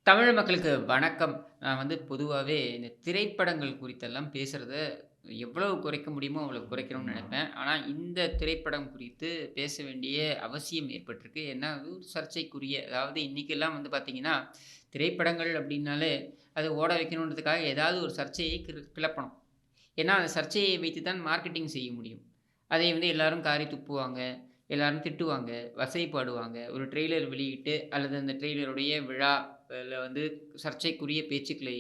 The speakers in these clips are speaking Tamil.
தமிழ் மக்களுக்கு வணக்கம். நான் பொதுவாவே இந்த திரைப்படங்கள் குறித்தெல்லாம் பேசுறத எவ்வளவு குறைக்க முடியுமோ, அவ்வளவு குறைக்கணும்னு நெனைப்பேன். ஆனா, இந்த திரைப்படம் குறித்து பேச வேண்டிய அவசியம் ஏற்பட்டிருக்கு. ஏன்னா, அது ஒரு சர்ச்சைக்குரிய அதாவது இன்னைக்கெல்லாம் பார்த்தீங்கன்னா, திரைப்படங்கள் அப்டின்னாலே, அத ஓட வைக்கணுன்றதுக்காக ஏதாவது ஒரு சர்ச்சையை கிளப்பணும். ஏன்னா, அந்த சர்ச்சையை வைத்து தான் மார்க்கெட்டிங் செய்ய முடியும். அதை எல்லாரும் காரி துப்புவாங்க, எல்லாரும் திட்டுவாங்க, வசைபாடுவாங்க. ஒரு ட்ரெய்லர் வெளியிட்டு அல்லது அந்த ட்ரெய்லருடைய விழா ல சர்ச்சைக்குரிய பேச்சுக்களை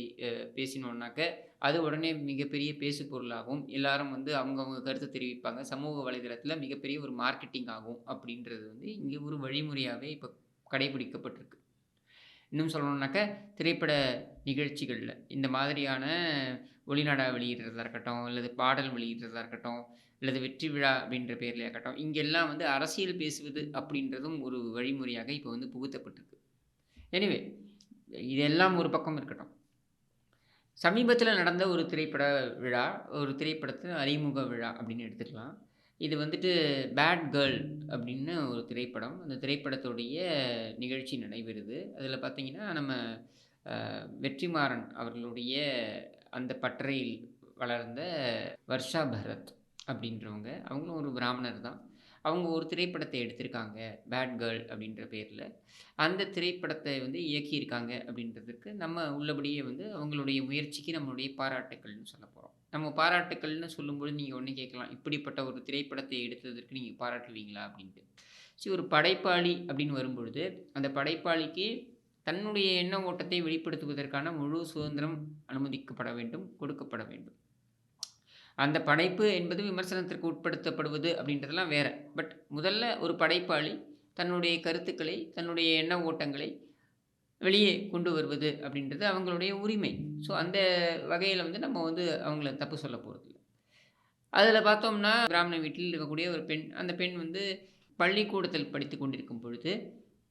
பேசினோம்னாக்க, அது உடனே மிகப்பெரிய பேசு பொருளாகும். எல்லாரும் அவங்கவங்க கருத்து தெரிவிப்பாங்க. சமூக வலைதளத்தில மிகப்பெரிய ஒரு மார்க்கெட்டிங் ஆகும். அப்படின்றது இங்க ஒரு வழிமுறையாவே இப்ப கடைபிடிக்கப்பட்டிருக்கு. இன்னும் சொல்லணும்னாக்க, திரைப்பட நிகழ்ச்சிகள்ல இந்த மாதிரியான ஒளிநாடா வெளியிடுறதா இருக்கட்டும், அல்லது பாடல் வெளியிடுறதா இருக்கட்டும், அல்லது வெற்றி விழா அப்படின்ற பேர்லயா இருக்கட்டும், இங்கெல்லாம் அரசியல் பேசுவது அப்படின்றதும் ஒரு வழிமுறையாக இப்ப புகுத்தப்பட்டிருக்கு. எனிவே இதெல்லாம் ஒரு பக்கம் இருக்கட்டும். சமீபத்தில நடந்த ஒரு திரைப்பட விழா, ஒரு திரைப்படத்தின் அறிமுக விழா அப்படின்னு எடுத்துக்கலாம். இது பேட் கேர்ள் அப்படின்னு ஒரு திரைப்படம். அந்த திரைப்படத்துடைய நிகழ்ச்சி நடைபெறுது. அதில பார்த்தீங்கன்னா, நம்ம வெற்றிமாறன் அவர்களுடைய அந்த பட்டறையில் வளர்ந்த வர்ஷா பரத் அப்படின்றவங்க. அவங்களும் ஒரு பிராமணர் தான். அவங்க ஒரு திரைப்படத்தை எடுத்திருக்காங்க. பேட் கேர்ள் அப்படின்ற பேர்ல. அந்த திரைப்படத்தை இயக்கியிருக்காங்க அப்படின்றதுக்கு நம்ம உள்ளபடியே அவங்களுடைய முயற்சிக்கு நம்மளுடைய பாராட்டுக்கள்னு சொல்லப் போறோம். நம்ம பாராட்டுக்கள்னு சொல்லும்போது நீங்க உடனே கேட்கலாம். இப்படிப்பட்ட ஒரு திரைப்படத்தை எடுத்ததற்கு நீங்க பாராட்டுவீங்களா? அப்படின்ட்டு. சரி ஒரு படைப்பாளி அப்படின்னு வரும்பொழுது, அந்த படைப்பாளிக்கு தன்னுடைய எண்ண ஓட்டத்தை வெளிப்படுத்துவதற்கான முழு சுதந்திரம் அனுமதிக்கப்பட வேண்டும், கொடுக்கப்பட வேண்டும். அந்த படைப்பு என்பது விமர்சனத்திற்கு உட்படுத்தப்படுவது அப்படின்றதெல்லாம் வேற. பட் முதல்ல ஒரு படைப்பாளி தன்னுடைய கருத்துக்களை, தன்னுடைய எண்ண ஓட்டங்களை வெளியே கொண்டு வருவது அப்படின்றது அவங்களுடைய உரிமை. ஸோ அந்த வகையில நம்ம அவங்கள தப்பு சொல்ல போறதில்ல. அதில பார்த்தோம்னா, பிராமண வீட்டில் இருக்கக்கூடிய ஒரு பெண். அந்த பெண் பள்ளிக்கூடத்தில் படித்துக் கொண்டிருக்கும் பொழுது,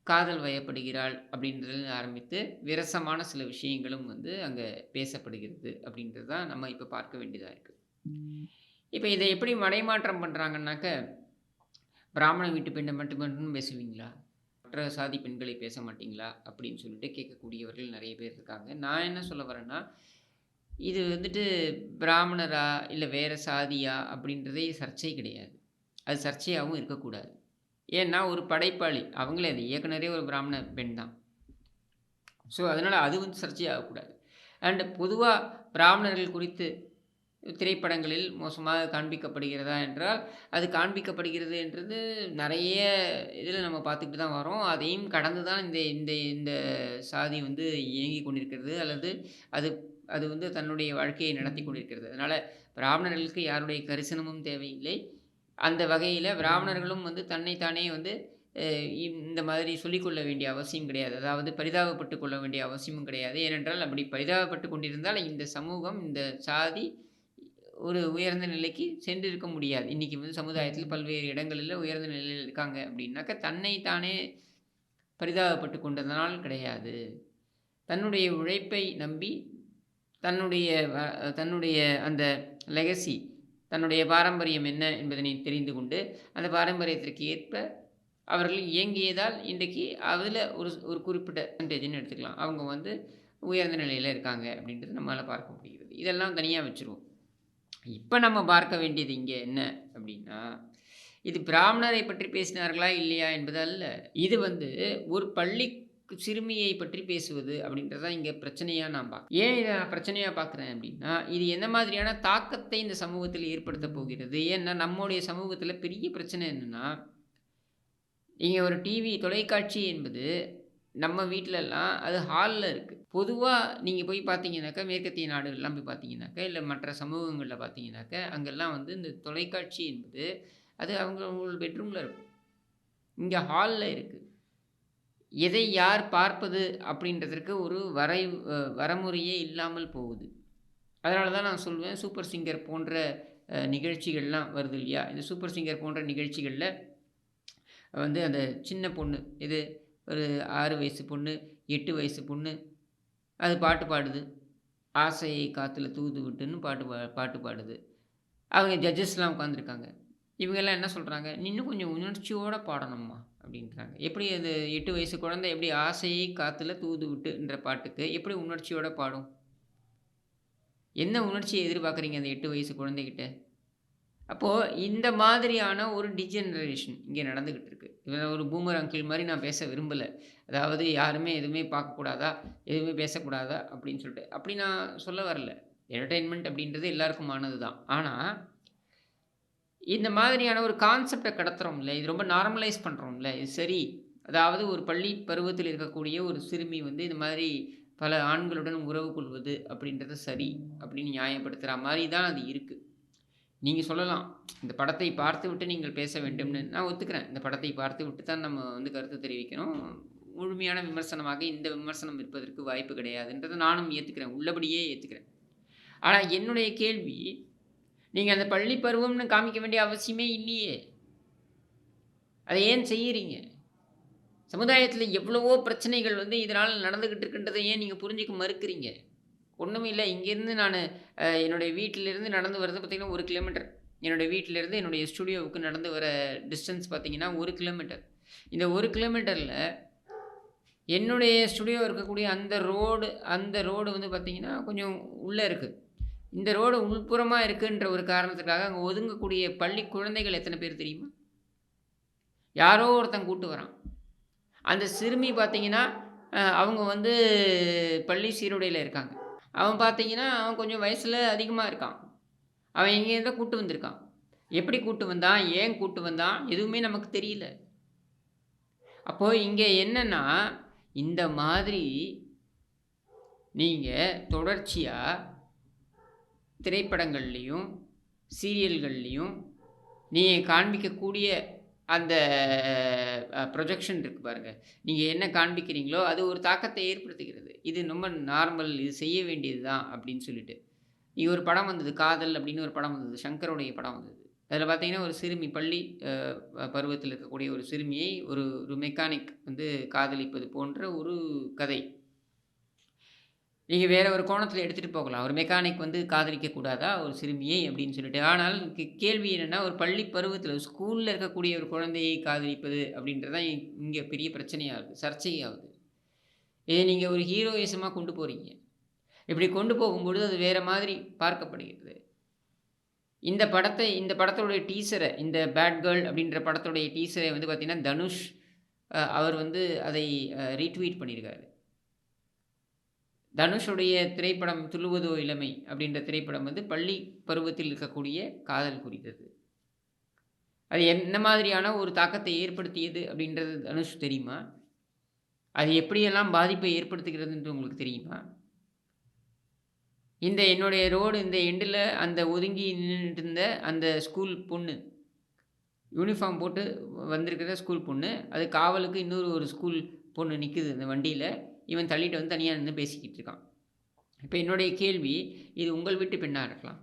காதல் வயப்படுகிறாள் அப்படின்றதுல ஆரம்பித்து, விரசமான சில விஷயங்களும் அங்க பேசப்படுகிறது அப்படின்றது தான் நம்ம இப்ப பார்க்க வேண்டியதா இருக்கு. இப்ப இத எப்படி மடைமாற்றம் பண்றாங்கன்னாக்க, பிராமண வீட்டு பெண்ண மட்டும் பேசுவீங்களா? மற்ற சாதி பெண்களை பேச மாட்டீங்களா? அப்படின்னு சொல்லிட்டு கேட்கக்கூடியவர்கள் நெறைய பேர் இருக்காங்க. நான் என்ன சொல்ல வரேன்னா, இது பிராமணரா, இல்ல வேற சாதியா அப்படின்றதே சர்ச்சை கிடையாது. அது சர்ச்சையாவும் இருக்கக்கூடாது. ஏன்னா ஒரு படைப்பாளி, அவங்களே அந்த இயக்குனரே ஒரு பிராமண பெண் தான். ஸோ அதனால அது சர்ச்சையாகக்கூடாது. அண்ட் பொதுவா பிராமணர்கள் குறித்து திரைப்படங்களில் மோசமாக காண்பிக்கப்படுகிறதா என்றால், அது காண்பிக்கப்படுகிறது என்றது நெறைய இதில நம்ம பார்த்துக்கிட்டு தான் வரோம். அதையும் கடந்து தான் இந்த இந்த இந்த சாதி இயங்கிக் கொண்டிருக்கிறது. அல்லது அது அது தன்னுடைய வாழ்க்கையை நடத்திக் கொண்டிருக்கிறது. அதனால பிராமணர்களுக்கு யாருடைய கரிசனமும் தேவையில்லை. அந்த வகையில பிராமணர்களும் தன்னை தானே அ இந்த மாதிரி சொல்லிக்கொள்ள வேண்டிய அவசியம் கிடையாது. அதாவது பரிதாபப்பட்டுக் கொள்ள வேண்டிய அவசியமும் கிடையாது. ஏனென்றால் அப்படி பரிதாபப்பட்டுக் கொண்டிருந்தால் இந்த சமூகம், இந்த சாதி ஒரு உயர்ந்த நிலைக்கு சென்றிருக்க முடியாது. இன்னைக்கு சமுதாயத்தில பல்வேறு இடங்களில உயர்ந்த நிலையில இருக்காங்க அப்படின்னாக்க, தன்னை தானே பரிதாபப்பட்டுக் கொண்டதனால் கிடையாது. தன்னுடைய உழைப்பை நம்பி, தன்னுடைய தன்னுடைய அந்த லெகசி தன்னுடைய பாரம்பரியம் என்ன என்பதனை தெரிந்து கொண்டு, அந்த பாரம்பரியத்திற்கு ஏற்ப அவர்கள் இயங்கியதால் இன்றைக்கு அதில ஒரு ஒரு குறிப்பிட்ட பெர்சன்டேஜ்ன்னு எடுத்துக்கலாம். அவங்க உயர்ந்த நிலையில இருக்காங்க அப்படின்றது நம்மால பார்க்க முடிகிறது. இதெல்லாம் தனியா வச்சுருவோம். இப்ப நம்ம பார்க்க வேண்டியது இங்க என்ன அப்படின்னா, இது பிராமணரை பற்றி பேசினார்களா இல்லையா என்பது அல்ல. இது ஒரு பள்ளி சிறுமியை பற்றி பேசுவது அப்படின்றது தான் இங்க பிரச்சனையா நான் பார்க்கிறேன். ஏன் இத நான் பிரச்சனையா பார்க்கிறேன் அப்படின்னா, இது என்ன மாதிரியான தாக்கத்தை இந்த சமூகத்தில் ஏற்படுத்தப் போகிறது? ஏன்னா நம்முடைய சமூகத்தில பெரிய பிரச்சனை என்னன்னா, இங்க ஒரு டிவி தொலைக்காட்சி என்பது நம்ம வீட்லலாம் அது ஹால்ல இருக்கு. பொதுவா நீங்க போய் பார்த்தீங்கன்னாக்கா, மேற்கத்திய நாடுகள்லாம் போய் பார்த்தீங்கன்னாக்கா, இல்ல மற்ற சமூகங்கள்ல பார்த்தீங்கன்னாக்க, அங்கெல்லாம் இந்த தொலைக்காட்சி என்பது அது அவங்களோட பெட்ரூம்ல இருக்கும். இங்க ஹால்ல இருக்கு. எதை யார் பார்ப்பது அப்படின்றதற்கு ஒரு வரமுறையே இல்லாமல் போகுது. அதனால தான் நான் சொல்வேன், சூப்பர் சிங்கர் போன்ற நிகழ்ச்சிகள்லாம் வருது இல்லையா? இந்த சூப்பர் சிங்கர் போன்ற நிகழ்ச்சிகள்ல அந்த சின்ன பொண்ணு, இது ஒரு 6 வயசு பொண்ணு, 8 வயசு பொண்ணு, அது பாட்டு பாடுது. "ஆசையை காத்துல தூது விட்டுன்னு" பாட்டு பாடுது. அவங்க ஜட்ஜஸ்லாம் உட்காந்துருக்காங்க. இவங்கலாம் என்ன சொல்றாங்க, "நீ இன்னும் கொஞ்சம் உணர்ச்சியோட பாடணும்மா" அப்படின்றாங்க. எப்படி அது 8 வயசு குழந்தை எப்படி "ஆசையை காத்துல தூது விட்டுன்ற" பாட்டுக்கு எப்படி உணர்ச்சியோட பாடும்? என்ன உணர்ச்சிய எதிர்பார்க்குறீங்க அந்த 8 வயசு குழந்தைகிட்ட? அப்போ இந்த மாதிரியான ஒரு டிஜெனரேஷன் இங்கே நடந்துகிட்டு இருக்கு. இவன் ஒரு பூமர் அங்கிள் மாரி நான் பேச விரும்பல. அதாவது யாருமே எதுவுமே பார்க்கக்கூடாதா? எதுவுமே பேசக்கூடாதா? அப்படின்னு சொல்லிட்டு. அப்படி நான் சொல்ல வரல. என்டர்டெயின்மென்ட் அப்படின்றது எல்லாருக்குமானது தான். ஆனா, இந்த மாதிரியான ஒரு கான்செப்ட்ட கடத்துறோம்ல, இது ரொம்ப நார்மலைஸ் பண்றோம்ல, இது சரி. அதாவது ஒரு பள்ளி பருவத்தில் இருக்கக்கூடிய ஒரு சிறுமி வந்து இந்த மாதிரி பல ஆண்களுடன் உறவு கொள்வது அப்படின்றது சரி, அப்படின்னு நியாயப்படுத்துற மாரி தான் அது இருக்கு. நீங்க சொல்லலாம், இந்த படத்தை பார்த்துவிட்டு நீங்கள் பேச வேண்டும்னு. நான் ஒத்துக்கிறேன். இந்த படத்தை பார்த்துவிட்டு தான் நம்ம வந்து கருத்து தெரிவிக்கணும். முழுமையான விமர்சனமாக இந்த விமர்சனம் இருப்பதற்கு வாய்ப்பு கிடையாதுன்றத நானும் ஏத்துக்கிறேன். உள்ளபடியே ஏத்துக்கிறேன். ஆனா என்னுடைய கேள்வி, நீங்க அந்த பள்ளி பருவம்னு காமிக்க வேண்டிய அவசியமே இல்லையே! அத ஏன் செய்யிறீங்க? சமுதாயத்தில எவ்வளவோ பிரச்சனைகள் வந்து இதனால நடந்துகிட்டு இருக்குன்றத ஏன் நீங்க புரிஞ்சுக்க மறுக்கிறீங்க? ஒண்ணுமே இல்ல. இங்கேருந்து நானு என்னுடைய வீட்டிலிருந்து நடந்து வரது பார்த்தீங்கன்னா 1 கிலோமீட்டர். என்னுடைய வீட்டிலிருந்து என்னுடைய ஸ்டுடியோவுக்கு நடந்து வர டிஸ்டன்ஸ் பார்த்தீங்கன்னா 1 கிலோமீட்டர். இந்த 1 கிலோமீட்டர்ல என்னுடைய ஸ்டுடியோ இருக்கக்கூடிய அந்த ரோடு வந்து பார்த்தீங்கன்னா, கொஞ்சம் உள்ள இருக்கு. இந்த ரோடு உள்புறமா இருக்குன்ற ஒரு காரணத்துக்காக அங்க ஒதுங்கக்கூடிய பள்ளி குழந்தைகள் எத்தன பேர் தெரியுமா? யாரோ ஒருத்தன் கூட்டு வரான். அந்த சிறுமி பார்த்தீங்கன்னா, அவங்க வந்து பள்ளி சீருடையில இருக்காங்க. அவன் பார்த்தீங்கன்னா, அவன் கொஞ்சம் வயசுல அதிகமா இருக்கான். அவன் எங்கேருந்தோ கூட்டு வந்திருக்கான். எப்படி கூட்டு வந்தான்? ஏன் கூட்டு வந்தான்? எதுவுமே நமக்கு தெரியல. அப்போ இங்க என்னன்னா, இந்த மாதிரி நீங்க தொடர்ச்சியா திரைப்படங்கள்லயும், சீரியல்கள்லயும் நீங்க காண்பிக்கக்கூடிய அந்த ப்ரொஜெக்ஷன் இருக்கு பாருங்க. நீங்க என்ன காண்பிக்கிறீங்களோ, அது ஒரு தாக்கத்தை ஏற்படுத்துகிறது. இது ரொம்ப நார்மல். இது செய்ய வேண்டியது தான் அப்படின்னு சொல்லிட்டு. இங்க ஒரு படம் வந்தது. காதல் அப்படின்னு ஒரு படம் வந்தது. சங்கருடைய படம் வந்தது. அதில பார்த்தீங்கன்னா, ஒரு சிறுமி பள்ளி பருவத்தில இருக்கக்கூடிய ஒரு சிறுமியை ஒரு ஒரு மெக்கானிக் வந்து காதலிப்பது போன்ற ஒரு கதை. நீங்க வேற ஒரு கோணத்தில எடுத்துட்டு போகலாம். ஒரு மெக்கானிக் வந்து காதலிக்கக் கூடாதா ஒரு சிறுமியை அப்படின்னு சொல்லிட்டு. ஆனால் கேள்வி என்னன்னா, ஒரு பள்ளி பருவத்தில ஸ்கூல்ல இருக்கக்கூடிய ஒரு குழந்தையை காதலிப்பது அப்படின்றது தான் இங்க பெரிய பிரச்சனையாகுது. சர்ச்சையாகுது. இத நீங்க ஒரு ஹீரோயிசமா கொண்டு போறீங்க. இப்படி கொண்டு போகும்பொழுது அது வேற மாதிரி பார்க்கப்படுகிறது. இந்த படத்தோடைய டீசர இந்த பேட் கேர்ள் அப்படின்ற படத்துடைய டீசரை வந்து பார்த்தீங்கன்னா, தனுஷ் அவர் வந்து அதை ரீட்வீட் பண்ணியிருக்காரு. தனுஷுடைய திரைப்படம் "துள்ளுவதோ இளமை" அப்படின்ற திரைப்படம் வந்து பள்ளி பருவத்தில் இருக்கக்கூடிய காதல் குறித்தது. அது என்ன மாதிரியான ஒரு தாக்கத்தை ஏற்படுத்தியது அப்படின்றது தனுஷ் தெரியுமா? அது எப்படியெல்லாம் பாதிப்பை ஏற்படுத்துகிறதுன்ட்டு உங்களுக்கு தெரியுமா? என்னுடைய ரோடு இந்த எண்டுல அந்த ஒதுங்கி நின்னுட்டு இருந்த அந்த ஸ்கூல் பொண்ணு, யூனிஃபார்ம் போட்டு வந்திருக்கிற ஸ்கூல் பொண்ணு, அது காவலுக்கு இன்னொரு ஒரு ஸ்கூல் பொண்ணு நிக்குது அந்த வண்டியில. இவன் தள்ளிட்டு வந்து தனியா நின்னு பேசிக்கிட்டு இருக்கான். இப்ப என்னுடைய கேள்வி, இது உங்கள் வீட்டு பெண்ணா இருக்கலாம்.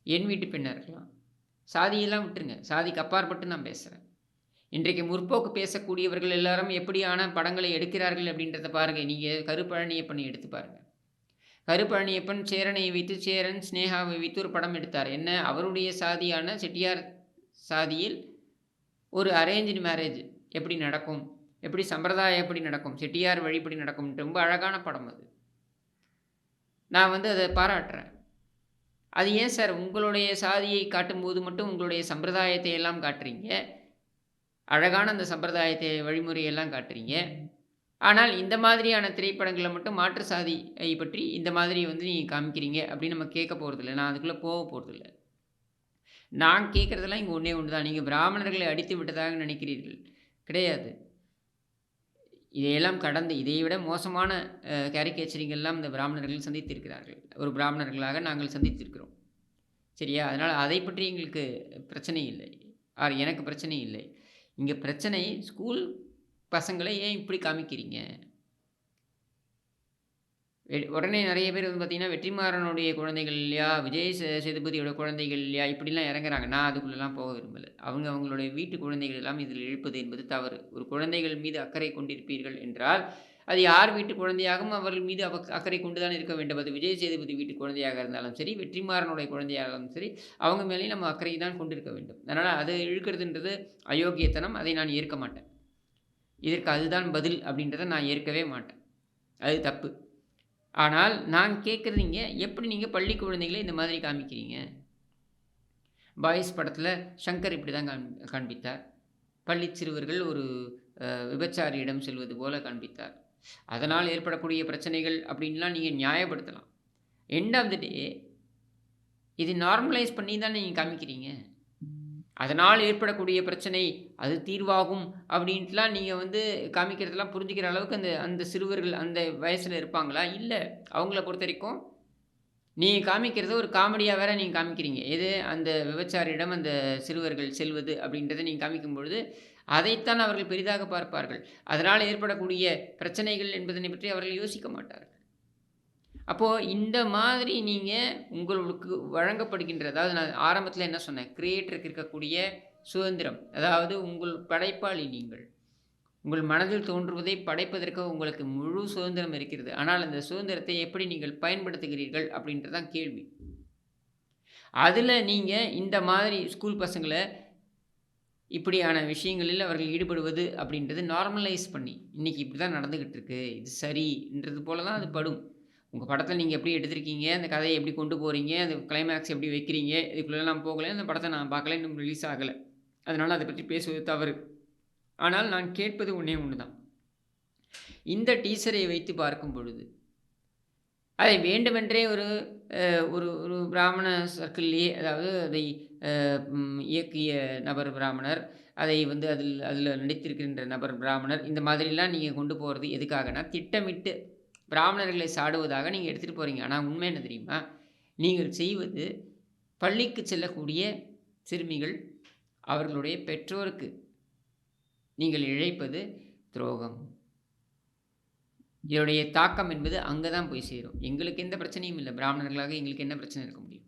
என் வீட்டு பெண்ணா இருக்கலாம். சாதியெல்லாம் விட்டுருங்க. சாதிக்கு அப்பாற்பட்டு நான் பேசுறேன். இன்றைக்கு முற்போக்கு பேசக்கூடியவர்கள் எல்லாரும் எப்படியான படங்களை எடுக்கிறார்கள் அப்படின்றத பாருங்க. நீங்க கருப்பழனியப்பனை எடுத்து பாருங்க. கருப்பழனியப்பன் சேரனை வைத்து சேரன், சினேகாவை வைத்து ஒரு படம் எடுத்தார். என்ன அவருடைய சாதியான செட்டியார் சாதியில் ஒரு அரேஞ்ச்டு மேரேஜ் எப்படி நடக்கும்? எப்படி சம்பிரதாயம் எப்படி நடக்கும்? செட்டியார் வழிப்படி நடக்கும்ன்ட்டு ரொம்ப அழகான படம் அது. நான் வந்து அத பாராட்டுறேன். அது ஏன் சார் உங்களுடைய சாதியை காட்டும்போது மட்டும் உங்களுடைய சம்பிரதாயத்தை எல்லாம் காட்டுறீங்க? அழகான அந்த சம்பிரதாயத்தை வழிமுறையெல்லாம் காட்டுறீங்க. ஆனால் இந்த மாதிரியான திரைப்படங்கள்ல மட்டும் மாற்று சாதியை பற்றி இந்த மாதிரி வந்து நீங்க காமிக்கிறீங்க அப்படின்னு நம்ம கேட்க போறதில்ல. நான் அதுக்குள்ள போக போறதில்ல. நான் கேட்கிறதெல்லாம் இங்க ஒண்ணே ஒண்ணு தான். நீங்க பிராமணர்களை அடித்து விட்டதாக நினைக்கிறீர்கள். கிடையாது. இதையெல்லாம் கடந்து இதை விட மோசமான கேரிகேச்சரிங் எல்லாம் இந்த பிராமணர்கள் சந்தித்திருக்கிறார்கள். ஒரு பிராமணர்களாக நாங்கள் சந்தித்திருக்கிறோம். சரியா? அதனால அதை பற்றி எங்களுக்கு பிரச்சனை இல்லை. எனக்கு பிரச்சனை இல்லை. இங்க பிரச்சனை ஸ்கூல் பசங்கள ஏன் இப்படி காமிக்கிறீங்க? உடனே நெறைய பேர் வந்து பார்த்தீங்கன்னா, வெற்றிமாறனுடைய குழந்தைகள் இல்லையா? விஜய் சேதுபதியோட குழந்தைகள் இல்லையா? இப்படிலாம் இறங்குறாங்க. நான் அதுக்குள்ளலாம் போக விரும்பல. அவங்களுடைய வீட்டு குழந்தைகள் எல்லாம் இதில் இழுப்பது என்பது தவறு. ஒரு குழந்தைகள் மீது அக்கறை கொண்டிருப்பீர்கள் என்றால், அது யார் வீட்டு குழந்தையாகவும் அவர்கள் மீது அக்கறை கொண்டு தான் இருக்க வேண்டும். அது விஜய் சேதுபதி வீட்டு குழந்தையாக இருந்தாலும் சரி, வெற்றிமாறனுடைய குழந்தையாக இருந்தாலும் சரி, அவங்க மேலேயும் நம்ம அக்கறை தான் கொண்டிருக்க வேண்டும். அதனால் அது இழுக்கிறதுன்றது அயோக்கியத்தனம். அதை நான் ஏற்க மாட்டேன். இதற்கு அதுதான் பதில் அப்படின்றத நான் ஏற்கவே மாட்டேன். அது தப்பு. ஆனால் நான் கேட்குறது எப்படி நீங்கள் பள்ளி குழந்தைகளை இந்த மாதிரி காமிக்கிறீங்க? பாய்ஸ் படத்தில் ஷங்கர் இப்படி தான் காண்பித்தார். பள்ளி சிறுவர்கள் ஒரு விபச்சாரியிடம் செல்வது போல காண்பித்தார். அதனால் ஏற்படக்கூடிய பிரச்சனைகள் அப்படின்லாம் நீங்கள் நியாயப்படுத்தலாம். எண்ட் ஆஃப் த டே இது நார்மலைஸ் பண்ணி தான் நீங்கள் காமிக்கிறீங்க. அதனால் ஏற்படக்கூடிய பிரச்சனை அது தீர்வாகும் அப்படின்ட்டுலாம் நீங்கள் காமிக்கிறதெல்லாம் புரிஞ்சுக்கிற அளவுக்கு அந்த சிறுவர்கள் அந்த வயசில் இருப்பாங்களா? இல்லை. அவங்கள பொறுத்த வரைக்கும் நீங்கள் காமிக்கிறத ஒரு காமெடியாக வேற நீங்கள் காமிக்கிறீங்க. எது அந்த விபச்சாரியிடம் அந்த சிறுவர்கள் செல்வது அப்படின்றத நீங்கள் காமிக்கும் பொழுது அதைத்தான் அவர்கள் பெரிதாக பார்ப்பார்கள். அதனால் ஏற்படக்கூடிய பிரச்சனைகள் என்பதனை பற்றி அவர்கள் யோசிக்க மாட்டார்கள். அப்போது இந்த மாதிரி நீங்கள் உங்களுக்கு வழங்கப்படுகின்ற, அதாவது நான் ஆரம்பத்தில் என்ன சொன்னேன், கிரியேட்டருக்கு இருக்கக்கூடிய சுதந்திரம், அதாவது உங்கள் படைப்பாளி நீங்கள். உங்கள் மனதில் தோன்றுவதை படைப்பதற்கு உங்களுக்கு முழு சுதந்திரம் இருக்கிறது. ஆனால் அந்த சுதந்திரத்தை எப்படி நீங்கள் பயன்படுத்துகிறீர்கள் அப்படின்றது தான் கேள்வி. அதில் நீங்கள் இந்த மாதிரி ஸ்கூல் பசங்களை இப்படியான விஷயங்களில் அவர்கள் ஈடுபடுவது அப்படின்றது நார்மலைஸ் பண்ணி, இன்றைக்கி இப்படி தான் நடந்துக்கிட்டு இருக்கு, இது சரின்றது போல தான் அது படும். உங்கள் படத்தில் நீங்கள் எப்படி எடுத்திருக்கீங்க, அந்த கதையை எப்படி கொண்டு போகிறீங்க, அந்த கிளைமேக்ஸ் எப்படி வைக்கிறீங்க, இதுக்குள்ளே நான் போகலை, அந்த படத்தை நான் பார்க்கல, இன்னும் ரிலீஸ் ஆகலை, அதனால் அதை பற்றி பேசுவது தவறு. ஆனால் நான் கேட்பது ஒன்றே ஒன்று தான். இந்த டீசரை வைத்து பார்க்கும் பொழுது அதை வேண்டுமென்றே ஒரு ஒரு ஒரு பிராமண சர்க்கிள்லேயே, அதாவது அதை இயக்கிய நபர் பிராமணர், அதை அதில் நடித்திருக்கின்ற நபர் பிராமணர், இந்த மாதிரிலாம் நீங்கள் கொண்டு போகிறது எதுக்காகனா, திட்டமிட்டு பிராமணர்களை சாடுவதாக நீங்கள் எடுத்துகிட்டு போகிறீங்க. ஆனால் உண்மை என்ன தெரியுமா? நீங்கள் செய்வது பள்ளிக்கு செல்லக்கூடிய சிறுமிகள், அவர்களுடைய பெற்றோருக்கு நீங்கள் இழைப்பது துரோகம். இதனுடைய தாக்கம் என்பது அங்கே தான் போய் சேரும். எங்களுக்கு எந்த பிரச்சனையும் இல்லை. பிராமணர்களாக எங்களுக்கு என்ன பிரச்சனை இருக்க முடியும்?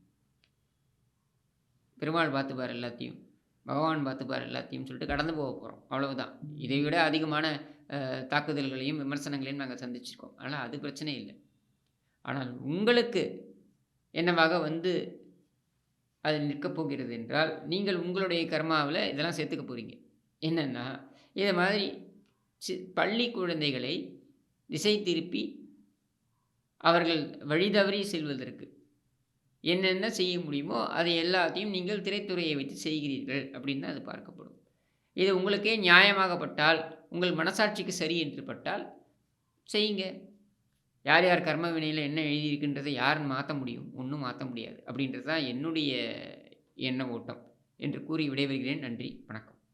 பெருமாள் பார்த்துப்பார் எல்லாத்தையும், பகவான் பார்த்துப்பார் எல்லாத்தையும் சொல்லிட்டு கடந்து போக போகிறோம், அவ்வளவுதான். இதை விட அதிகமான தாக்குதல்களையும் விமர்சனங்களையும் நாங்கள் சந்திச்சிருக்கோம். ஆனால் அது பிரச்சனை இல்லை. ஆனால் உங்களுக்கு என்னவாக அது நிற்கப் போகிறது என்றால், நீங்கள் உங்களுடைய கர்மாவில் இதெல்லாம் சேர்த்துக்க போகிறீங்க. என்னென்னா, இதை மாதிரி பள்ளி குழந்தைகளை திசை திருப்பி அவர்கள் வழி தவறி செல்வதற்கு என்னென்ன செய்ய முடியுமோ அதை எல்லாத்தையும் நீங்கள் திரைத்துறையை வைத்து செய்கிறீர்கள் அப்படின்னு தான் அது பார்க்கப்படும். இது உங்களுக்கே நியாயமாகப்பட்டால், உங்கள் மனசாட்சிக்கு சரி என்று பட்டால் செய்யுங்க. யார் யார் கர்ம வினையில் என்ன எழுதியிருக்கின்றதை யாருன்னு மாற்ற முடியும்? ஒன்றும் மாற்ற முடியாது அப்படின்றது தான் என்னுடைய எண்ண ஓட்டம் என்று கூறி விடைபெறுகிறேன். நன்றி, வணக்கம்.